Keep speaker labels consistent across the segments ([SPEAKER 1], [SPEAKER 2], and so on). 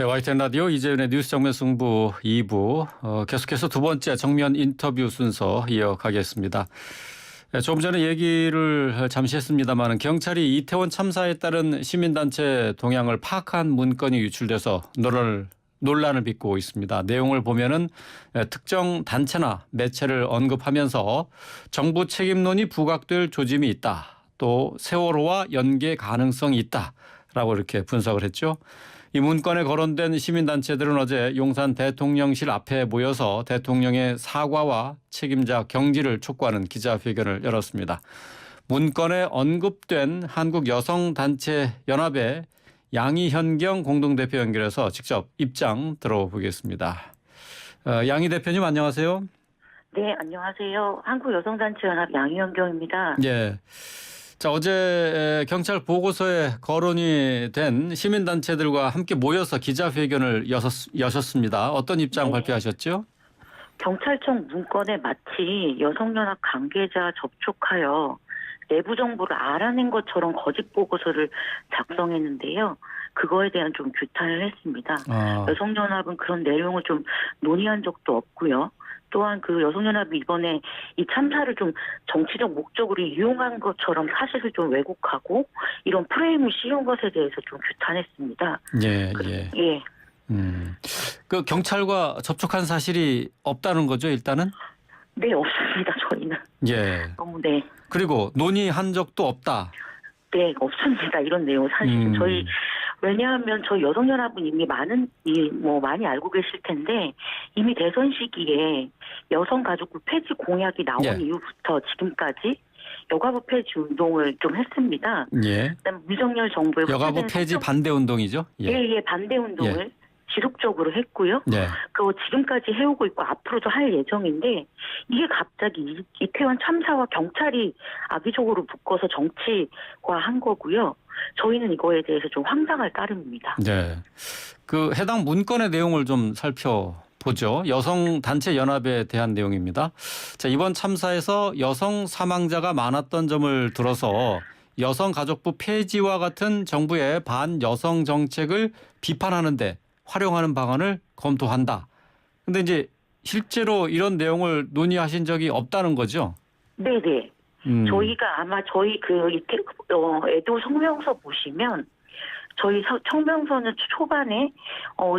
[SPEAKER 1] 네, YTN 라디오 이재윤의 뉴스 정면 승부 2부 계속해서 두 번째 정면 인터뷰 순서 이어가겠습니다. 네, 조금 전에 얘기를 잠시 했습니다만 경찰이 이태원 참사에 따른 시민단체 동향을 파악한 문건이 유출돼서 논란을 빚고 있습니다. 내용을 보면은 특정 단체나 매체를 언급하면서 정부 책임론이 부각될 조짐이 있다. 또 세월호와 연계 가능성이 있다라고 이렇게 분석을 했죠. 이 문건에 거론된 시민단체들은 어제 용산 대통령실 앞에 모여서 대통령의 사과와 책임자 경지를 촉구하는 기자회견을 열었습니다. 문건에 언급된 한국여성단체연합의 양희현경 공동대표 연결해서 직접 입장 들어보겠습니다. 양희 대표님 안녕하세요.
[SPEAKER 2] 네, 안녕하세요. 한국여성단체연합 양희현경입니다.
[SPEAKER 1] 예. 자, 어제 경찰 보고서에 거론이 된 시민단체들과 함께 모여서 기자회견을 여셨습니다. 어떤 입장
[SPEAKER 2] 네.
[SPEAKER 1] 발표하셨죠?
[SPEAKER 2] 경찰청 문건에 마치 여성연합 관계자 접촉하여 내부 정보를 알아낸 것처럼 거짓 보고서를 작성했는데요. 그거에 대한 좀 규탄을 했습니다. 여성연합은 그런 내용을 좀 논의한 적도 없고요. 또한 그 여성연합이 이번에 이 참사를 좀 정치적 목적으로 이용한 것처럼 사실을 좀 왜곡하고 이런 프레임을 씌운 것에 대해서 좀 규탄했습니다.
[SPEAKER 1] 예.
[SPEAKER 2] 예.
[SPEAKER 1] 그 경찰과 접촉한 사실이 없다는 거죠, 일단은?
[SPEAKER 2] 네, 없습니다. 저희는.
[SPEAKER 1] 예.
[SPEAKER 2] 네.
[SPEAKER 1] 그리고 논의한 적도 없다.
[SPEAKER 2] 네, 없습니다. 이런 내용 사실은 저희 왜냐하면 저희 여성연합은 이미 많이 알고 계실 텐데 이미 대선 시기에 여성가족부 폐지 공약이 나온 이후부터 지금까지 여가부 폐지 운동을 좀 했습니다.
[SPEAKER 1] 예.
[SPEAKER 2] 그다음 윤석열 정부의
[SPEAKER 1] 여가부 폐지 반대 운동이죠?
[SPEAKER 2] 예, 반대 운동을 지속적으로 했고요.
[SPEAKER 1] 네.
[SPEAKER 2] 그거 지금까지 해오고 있고 앞으로도 할 예정인데 이게 갑자기 이태원 참사와 경찰이 악의적으로 묶어서 정치화한 거고요. 저희는 이거에 대해서 좀 황당할 따름입니다.
[SPEAKER 1] 네. 그 해당 문건의 내용을 좀 살펴보죠. 여성단체연합에 대한 내용입니다. 자, 이번 참사에서 여성 사망자가 많았던 점을 들어서 여성가족부 폐지와 같은 정부의 반여성 정책을 비판하는데 활용하는 방안을 검토한다. 근데 이제 실제로 이런 내용을 논의하신 적이 없다는 거죠?
[SPEAKER 2] 네네. 저희가 아마 저희 애도 성명서 보시면 저희 성명서는 초반에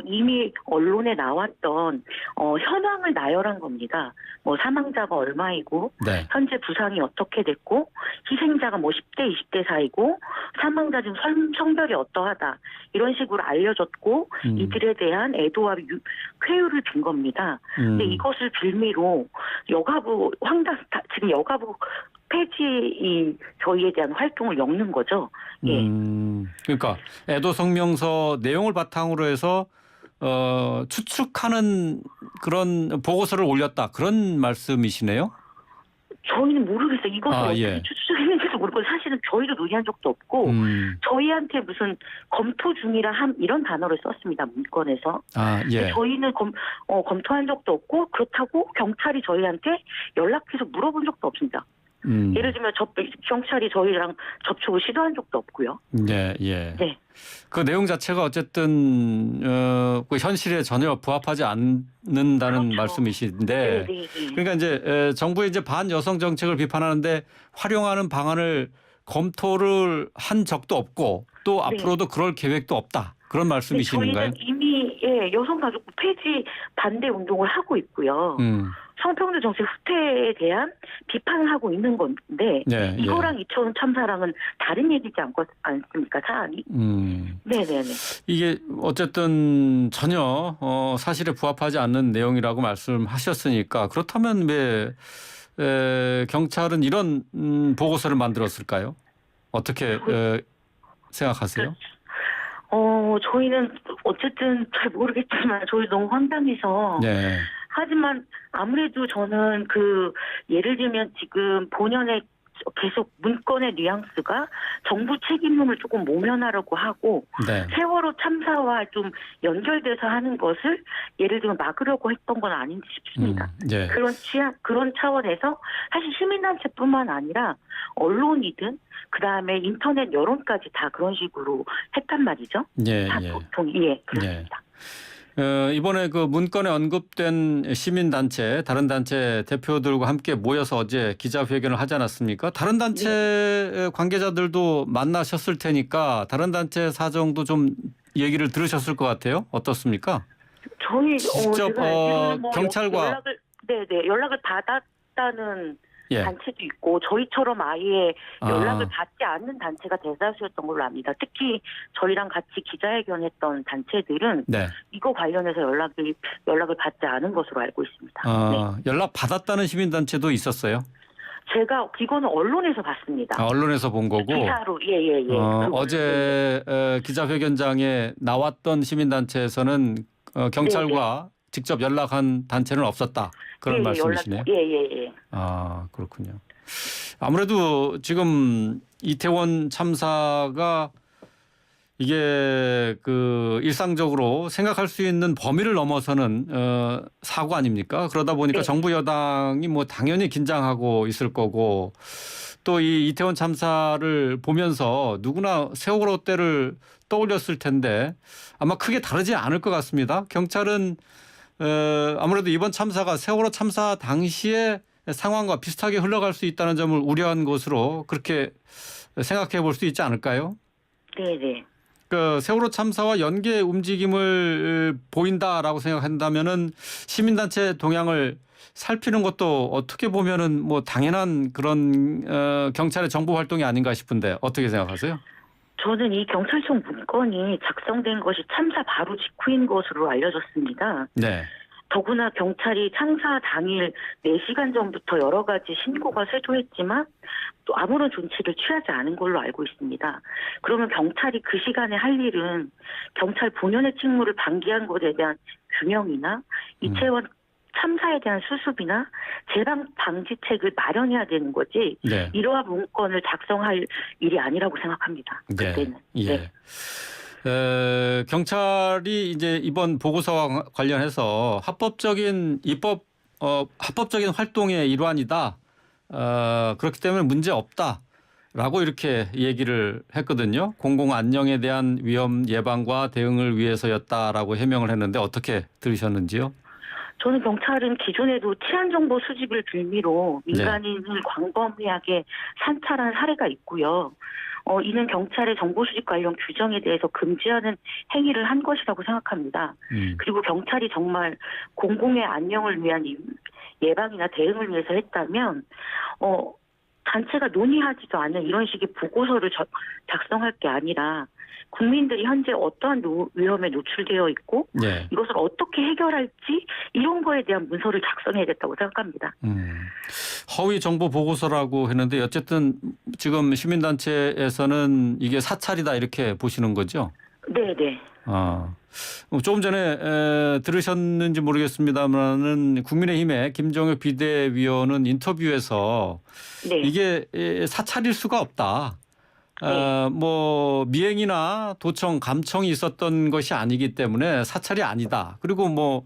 [SPEAKER 2] 이미 언론에 나왔던 현황을 나열한 겁니다. 뭐 사망자가 얼마이고 현재 부상이 어떻게 됐고 희생자가 뭐 10대 20대 사이고 사망자 중 성별이 어떠하다 이런 식으로 알려졌고 이들에 대한 애도와 쾌유를 빈 겁니다. 근데 이것을 빌미로 지금 여가부 폐지 저희에 대한 활동을 엮는 거죠. 예.
[SPEAKER 1] 그러니까 애도 성명서 내용을 바탕으로 해서 추측하는 그런 보고서를 올렸다 그런 말씀이시네요.
[SPEAKER 2] 저희는 모르겠어요. 이것을 어떻게 추측했는지도 모르고 사실은 저희도 논의한 적도 없고 저희한테 무슨 검토 중이라 이런 단어를 썼습니다. 문건에서. 저희는 검토한 적도 없고 그렇다고 경찰이 저희한테 연락해서 물어본 적도 없습니다. 예를 들면 경찰이 저희랑 접촉을 시도한 적도 없고요.
[SPEAKER 1] 네. 그 내용 자체가 어쨌든 그 현실에 전혀 부합하지 않는다는 말씀이신데, 그러니까 이제 정부의 이제 반여성 정책을 비판하는데 활용하는 방안을 검토를 한 적도 없고 또 앞으로도 그럴 계획도 없다. 그런 말씀이신가요?
[SPEAKER 2] 저희는 이미 여성가족부 폐지 반대 운동을 하고 있고요. 성평등 정책 후퇴에 대한 비판을 하고 있는 건데 이거랑 이태원 참사랑은 다른 얘기지 않습니까 사안이? 네네네.
[SPEAKER 1] 이게 어쨌든 전혀 사실에 부합하지 않는 내용이라고 말씀하셨으니까 그렇다면 왜 경찰은 이런 보고서를 만들었을까요? 어떻게 생각하세요?
[SPEAKER 2] 저희는 어쨌든 잘 모르겠지만 저희 너무 황당해서. 하지만 아무래도 저는 예를 들면 지금 본연의 계속 문건의 뉘앙스가 정부 책임론을 조금 모면하려고 하고 세월호 참사와 좀 연결돼서 하는 것을 예를 들면 막으려고 했던 건 아닌지 싶습니다. 그런 차원에서 사실 시민단체뿐만 아니라 언론이든 그다음에 인터넷 여론까지 다 그런 식으로 했단 말이죠. 보통 그렇습니다.
[SPEAKER 1] 이번에 그 문건에 언급된 시민단체, 다른 단체 대표들과 함께 모여서 어제 기자회견을 하지 않았습니까? 다른 단체 관계자들도 만나셨을 테니까 다른 단체 사정도 좀 얘기를 들으셨을 것 같아요. 어떻습니까?
[SPEAKER 2] 저희
[SPEAKER 1] 직접
[SPEAKER 2] 제가 알기로는
[SPEAKER 1] 경찰과
[SPEAKER 2] 연락을 받았다는
[SPEAKER 1] 예.
[SPEAKER 2] 단체도 있고 저희처럼 아예
[SPEAKER 1] 아.
[SPEAKER 2] 연락을 받지 않는 단체가 대다수였던 걸로 압니다. 특히 저희랑 같이 기자회견했던 단체들은
[SPEAKER 1] 네.
[SPEAKER 2] 이거 관련해서 연락을 받지 않은 것으로 알고 있습니다. 네.
[SPEAKER 1] 연락 받았다는 시민단체도 있었어요.
[SPEAKER 2] 제가 이거는 언론에서 봤습니다.
[SPEAKER 1] 언론에서 본 거고.
[SPEAKER 2] 기사로 예예예.
[SPEAKER 1] 어제 기자회견장에 나왔던 시민단체에서는 경찰과 직접 연락한 단체는 없었다. 그런 말씀이시네요.
[SPEAKER 2] 예예예.
[SPEAKER 1] 아, 그렇군요. 아무래도 지금 이태원 참사가 이게 그 일상적으로 생각할 수 있는 범위를 넘어서는 사고 아닙니까? 그러다 보니까
[SPEAKER 2] 네.
[SPEAKER 1] 정부 여당이 뭐 당연히 긴장하고 있을 거고 또 이 이태원 참사를 보면서 누구나 세월호 때를 떠올렸을 텐데 아마 크게 다르지 않을 것 같습니다. 경찰은 아무래도 이번 참사가 세월호 참사 당시의 상황과 비슷하게 흘러갈 수 있다는 점을 우려한 것으로 그렇게 생각해 볼 수 있지 않을까요?
[SPEAKER 2] 네네.
[SPEAKER 1] 그 세월호 참사와 연계 움직임을 보인다라고 생각한다면은 시민단체 동향을 살피는 것도 어떻게 보면은 뭐 당연한 그런 경찰의 정보 활동이 아닌가 싶은데 어떻게 생각하세요?
[SPEAKER 2] 저는 이 경찰청 문건이 작성된 것이 참사 바로 직후인 것으로 알려졌습니다.
[SPEAKER 1] 네.
[SPEAKER 2] 더구나 경찰이 참사 당일 4시간 전부터 여러 가지 신고가 쇄도했지만 또 아무런 조치를 취하지 않은 걸로 알고 있습니다. 그러면 경찰이 그 시간에 할 일은 경찰 본연의 직무를 방기한 것에 대한 규명이나 이태원 참사에 대한 수습이나 재발 방지책을 마련해야 되는 거지
[SPEAKER 1] 네.
[SPEAKER 2] 이러한 문건을 작성할 일이 아니라고 생각합니다. 그때는.
[SPEAKER 1] 예. 경찰이 이제 이번 보고서와 관련해서 합법적인 활동의 일환이다. 그렇기 때문에 문제 없다라고 이렇게 얘기를 했거든요. 공공 안녕에 대한 위험 예방과 대응을 위해서였다라고 해명을 했는데 어떻게 들으셨는지요?
[SPEAKER 2] 저는 경찰은 기존에도 치안정보 수집을 빌미로 민간인을 광범위하게 산탈한 사례가 있고요. 이는 경찰의 정보 수집 관련 규정에 대해서 금지하는 행위를 한 것이라고 생각합니다. 그리고 경찰이 정말 공공의 안녕을 위한 예방이나 대응을 위해서 했다면 단체가 논의하지도 않은 이런 식의 보고서를 작성할 게 아니라 국민들이 현재 어떠한 위험에 노출되어 있고
[SPEAKER 1] 네.
[SPEAKER 2] 이것을 어떻게 해결할지 이런 거에 대한 문서를 작성해야 됐다고 생각합니다.
[SPEAKER 1] 허위 정보 보고서라고 했는데 어쨌든 지금 시민단체에서는 이게 사찰이다 이렇게 보시는 거죠?
[SPEAKER 2] 네네.
[SPEAKER 1] 조금 전에 들으셨는지 모르겠습니다만은 국민의힘의 김종혁 비대위원은 인터뷰에서
[SPEAKER 2] 네.
[SPEAKER 1] 이게 사찰일 수가 없다. 뭐 미행이나 도청, 감청이 있었던 것이 아니기 때문에 사찰이 아니다. 그리고 뭐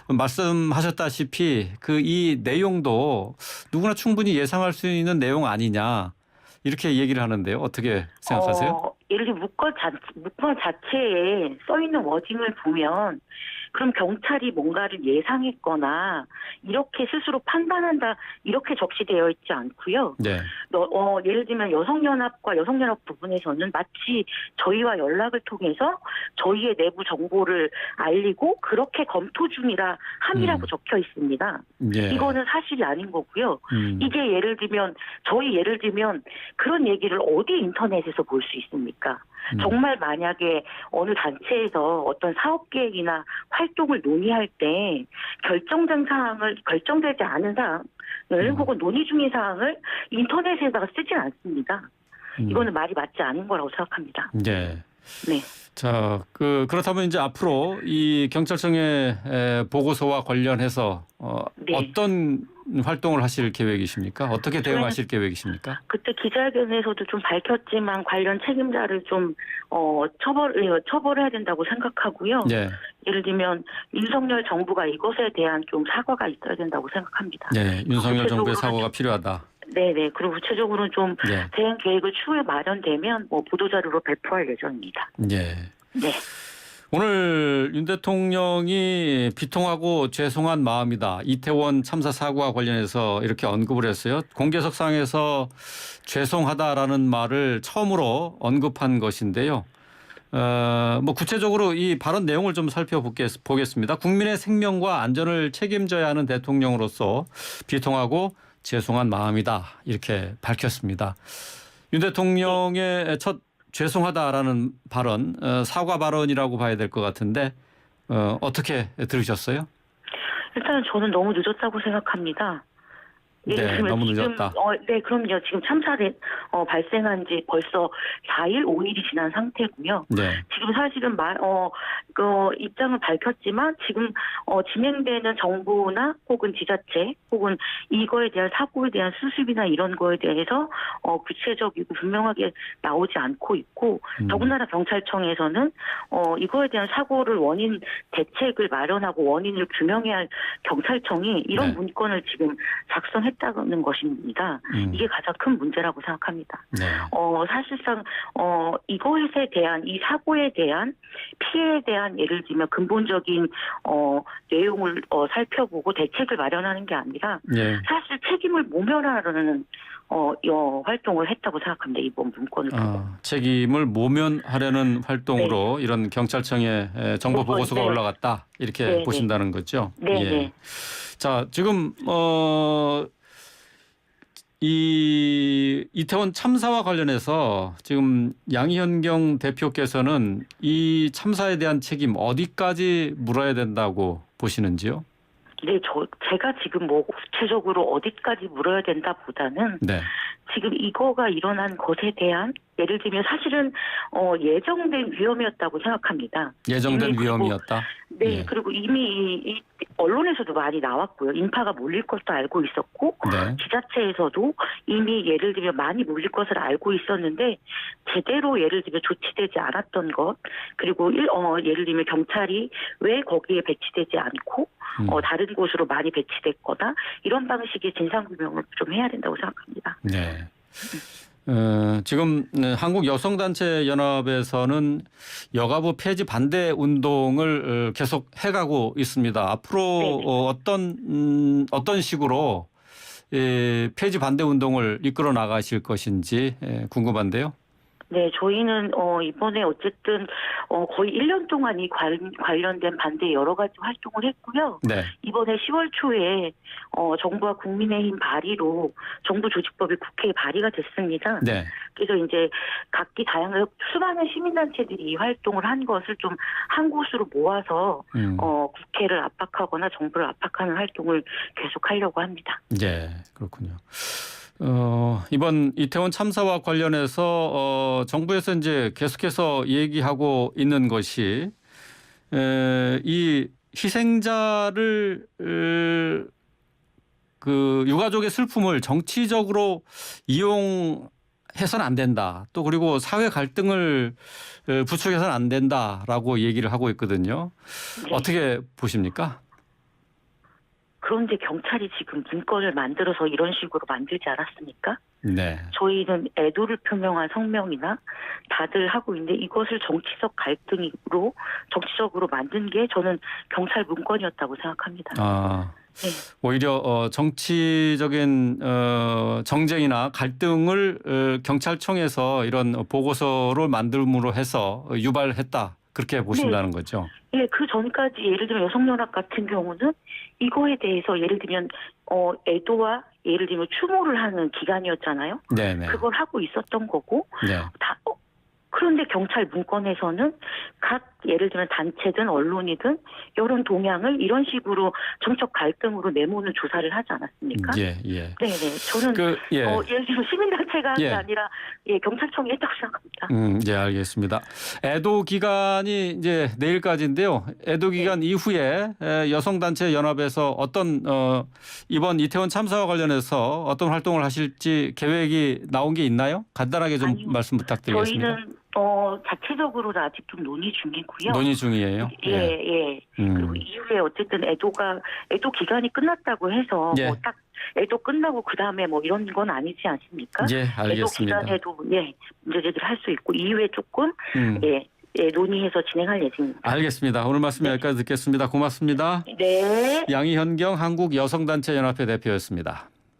[SPEAKER 1] 말씀하셨다시피 그 이 내용도 누구나 충분히 예상할 수 있는 내용 아니냐 이렇게 얘기를 하는데요. 어떻게 생각하세요?
[SPEAKER 2] 예를 들어 문건 자체에 써 있는 워딩을 보면 그럼 경찰이 뭔가를 예상했거나 이렇게 스스로 판단한다 이렇게 적시되어 있지 않고요.
[SPEAKER 1] 네.
[SPEAKER 2] 예를 들면 여성연합과 여성연합 부분에서는 마치 저희와 연락을 통해서 저희의 내부 정보를 알리고 그렇게 검토 중이라 함이라고 적혀 있습니다.
[SPEAKER 1] 예.
[SPEAKER 2] 이거는 사실이 아닌 거고요. 이게 예를 들면 그런 얘기를 어디 인터넷에서 볼 수 있습니까? 정말 만약에 어느 단체에서 어떤 사업 계획이나 활동을 논의할 때 결정되지 않은 사항을 혹은 논의 중인 사항을 인터넷에다가 쓰진 않습니다. 이거는 말이 맞지 않은 거라고 생각합니다.
[SPEAKER 1] 네.
[SPEAKER 2] 네.
[SPEAKER 1] 자, 그렇다면 이제 앞으로 이 경찰청의 보고서와 관련해서
[SPEAKER 2] 네.
[SPEAKER 1] 어떤 활동을 하실 계획이십니까? 어떻게 대응하실 계획이십니까?
[SPEAKER 2] 그때 기자회견에서도 좀 밝혔지만 관련 책임자를 좀 처벌해야 된다고 생각하고요.
[SPEAKER 1] 네.
[SPEAKER 2] 예를 들면 윤석열 정부가 이것에 대한 좀 사과가 있어야 된다고 생각합니다.
[SPEAKER 1] 네, 윤석열 정부의 사과가 필요하다.
[SPEAKER 2] 네네. 그리고 구체적으로는 좀
[SPEAKER 1] 네.
[SPEAKER 2] 대응 계획을 추후에 마련되면 보도자료로 배포할 예정입니다.
[SPEAKER 1] 네.
[SPEAKER 2] 네.
[SPEAKER 1] 오늘 윤 대통령이 비통하고 죄송한 마음이다. 이태원 참사 사고와 관련해서 이렇게 언급을 했어요. 공개석상에서 죄송하다라는 말을 처음으로 언급한 것인데요. 뭐 구체적으로 이 발언 내용을 좀 살펴보겠습니다. 국민의 생명과 안전을 책임져야 하는 대통령으로서 비통하고 죄송한 마음이다. 이렇게 밝혔습니다. 윤 대통령의 첫 죄송하다라는 발언, 사과 발언이라고 봐야 될 것 같은데 어떻게 들으셨어요?
[SPEAKER 2] 일단 저는 너무 늦었다고 생각합니다. 예를
[SPEAKER 1] 네,
[SPEAKER 2] 들면
[SPEAKER 1] 너무
[SPEAKER 2] 지금,
[SPEAKER 1] 늦었다.
[SPEAKER 2] 네, 그럼요. 지금 참사 발생한 지 벌써 4일, 5일이 지난 상태고요.
[SPEAKER 1] 네.
[SPEAKER 2] 지금 사실은 그 입장을 밝혔지만 지금 진행되는 정부나 혹은 지자체 혹은 이거에 대한 사고에 대한 수습이나 이런 거에 대해서 구체적이고 분명하게 나오지 않고 있고 더군다나 경찰청에서는 이거에 대한 사고를 원인 대책을 마련하고 원인을 규명해야 할 경찰청이 이런
[SPEAKER 1] 네.
[SPEAKER 2] 문건을 지금 작성했다는 것입니다. 이게 가장 큰 문제라고 생각합니다.
[SPEAKER 1] 네.
[SPEAKER 2] 사실상 이것에 대한 이 사고에 대한 피해에 대한 예를 들면 근본적인 내용을 살펴보고 대책을 마련하는 게 아니라
[SPEAKER 1] 네.
[SPEAKER 2] 사실 책임을 모면하려는 활동을 했다고 생각합니다. 이번 문건을 보고.
[SPEAKER 1] 책임을 모면하려는 활동으로 이런 경찰청의 정보 보고서가
[SPEAKER 2] 네.
[SPEAKER 1] 올라갔다 이렇게
[SPEAKER 2] 네,
[SPEAKER 1] 보신다는 거죠.
[SPEAKER 2] 네,
[SPEAKER 1] 예.
[SPEAKER 2] 네.
[SPEAKER 1] 자, 지금 이 이태원 참사와 관련해서 지금 양현경 대표께서는 이 참사에 대한 책임 어디까지 물어야 된다고 보시는지요?
[SPEAKER 2] 네, 제가 지금 뭐 구체적으로 어디까지 물어야 된다보다는
[SPEAKER 1] 네.
[SPEAKER 2] 지금 이거가 일어난 것에 대한 예를 들면 사실은 예정된 위험이었다고 생각합니다.
[SPEAKER 1] 예정된
[SPEAKER 2] 그리고,
[SPEAKER 1] 위험이었다.
[SPEAKER 2] 네,
[SPEAKER 1] 예.
[SPEAKER 2] 그리고 이미 이 언론에서도 많이 나왔고요. 인파가 몰릴 것도 알고 있었고
[SPEAKER 1] 네.
[SPEAKER 2] 지자체에서도 이미 예를 들면 많이 몰릴 것을 알고 있었는데 제대로 예를 들면 조치되지 않았던 것 그리고 예를 들면 경찰이 왜 거기에 배치되지 않고 다른 곳으로 많이 배치됐거나 이런 방식의 진상규명을 좀 해야 된다고 생각합니다.
[SPEAKER 1] 네. 지금 한국 여성단체 연합에서는 여가부 폐지 반대 운동을 계속 해가고 있습니다. 앞으로 어떤 식으로 폐지 반대 운동을 이끌어 나가실 것인지 궁금한데요.
[SPEAKER 2] 네, 저희는 이번에 어쨌든 거의 1년 동안 이 관련된 반대 여러 가지 활동을 했고요.
[SPEAKER 1] 네.
[SPEAKER 2] 이번에 10월 초에 정부와 국민의힘 발의로 정부 조직법이 국회에 발의가 됐습니다.
[SPEAKER 1] 네.
[SPEAKER 2] 그래서 이제 각기 다양한 수많은 시민단체들이 이 활동을 한 것을 좀 한 곳으로 모아서 국회를 압박하거나 정부를 압박하는 활동을 계속하려고 합니다.
[SPEAKER 1] 네, 그렇군요. 이번 이태원 참사와 관련해서 정부에서 이제 계속해서 얘기하고 있는 것이 이 희생자를 그 유가족의 슬픔을 정치적으로 이용해서는 안 된다. 또 그리고 사회 갈등을 부추겨서는 안 된다라고 얘기를 하고 있거든요.
[SPEAKER 2] 네.
[SPEAKER 1] 어떻게 보십니까?
[SPEAKER 2] 그런데 경찰이 지금 문건을 만들어서 이런 식으로 만들지 않았습니까?
[SPEAKER 1] 네.
[SPEAKER 2] 저희는 애도를 표명한 성명이나 다들 하고 있는데 이것을 정치적 갈등으로 정치적으로 만든 게 저는 경찰 문건이었다고 생각합니다. 네.
[SPEAKER 1] 오히려 정치적인 정쟁이나 갈등을 경찰청에서 이런 보고서를 만듦으로 해서 유발했다. 그렇게 보신다는 거죠.
[SPEAKER 2] 예, 그 전까지 예를 들면 여성연합 같은 경우는 이거에 대해서 예를 들면 애도와 예를 들면 추모를 하는 기간이었잖아요.
[SPEAKER 1] 네네.
[SPEAKER 2] 그걸 하고 있었던 거고
[SPEAKER 1] 네.
[SPEAKER 2] 그런데 경찰 문건에서는 각 예를 들면 단체든 언론이든 여론 동향을 이런 식으로 정적 갈등으로 내모는 조사를 하지 않았습니까?
[SPEAKER 1] 예, 예.
[SPEAKER 2] 네네. 저는 예를 들면 시민단체가 한 게 아니라 경찰청이 했다고 생각합니다.
[SPEAKER 1] 예, 알겠습니다. 애도 기간이 이제 내일까지인데요. 애도 기간 이후에 여성단체 연합에서 어떤 이번 이태원 참사와 관련해서 어떤 활동을 하실지 계획이 나온 게 있나요? 간단하게 좀
[SPEAKER 2] 아니요.
[SPEAKER 1] 말씀 부탁드리겠습니다.
[SPEAKER 2] 저희는 자체적으로도 아직 좀 논의 중이고요.
[SPEAKER 1] 논의 중이에요.
[SPEAKER 2] 예. 그리고 이후에 어쨌든 애도 기간이 끝났다고 해서
[SPEAKER 1] 예.
[SPEAKER 2] 뭐 딱 애도 끝나고 그 다음에 뭐 이런 건 아니지 않습니까?
[SPEAKER 1] 예, 알겠습니다.
[SPEAKER 2] 애도 기간에도 문제 제기를 할 수 있고 이후에 조금 논의해서 진행할 예정입니다.
[SPEAKER 1] 알겠습니다. 오늘 말씀 여기까지 듣겠습니다. 고맙습니다.
[SPEAKER 2] 네.
[SPEAKER 1] 양희현경 한국여성단체연합회 대표였습니다.